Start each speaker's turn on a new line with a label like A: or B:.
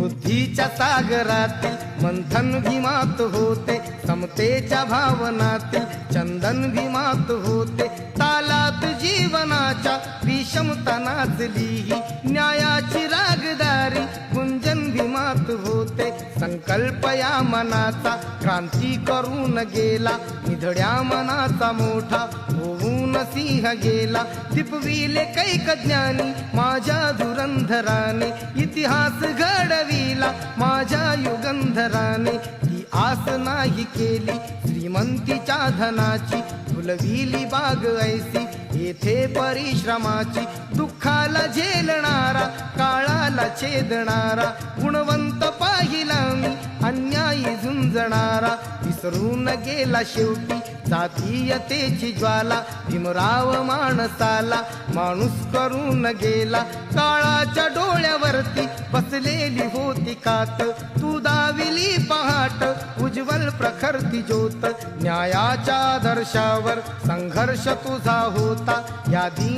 A: बुद्धीच्या सागरातील मंथन भीमात होते, समतेच्या भावनातील चंदन भीमात होते, तालात जीवनाच्या विषमता नाचली, न्यायाची रागदारी गुंजन भीमात होते, संकल्प या मनाचा क्रांती करून गेला, निधड्या मनाचा मोठा होऊन सिंह गेला, दिपविले कैक ज्ञानी माझ्या धुरंधराने, इतिहास घडविला माझ्या युगंधराने, ती आस नाही केली श्रीमंतीच्या धनाची, फुलविली बाग ऐसी येथे परिश्रमाची, दुःखाला झेलणारा काळाला छेदणारा, गुणवंत पाहिला मी अन्यायी झुंजणारा, विसरून गेला शेवटी जातीयतेची ज्वाला, भीमराव माणसाला माणूस करून गेला, काळाच्या डोळ्यावरती बसलेली होती कात, तू दाविली पहाट उज्ज्वल प्रखरती ज्योत, न्यायाच्या आदर्शावर संघर्ष तुझा होता, या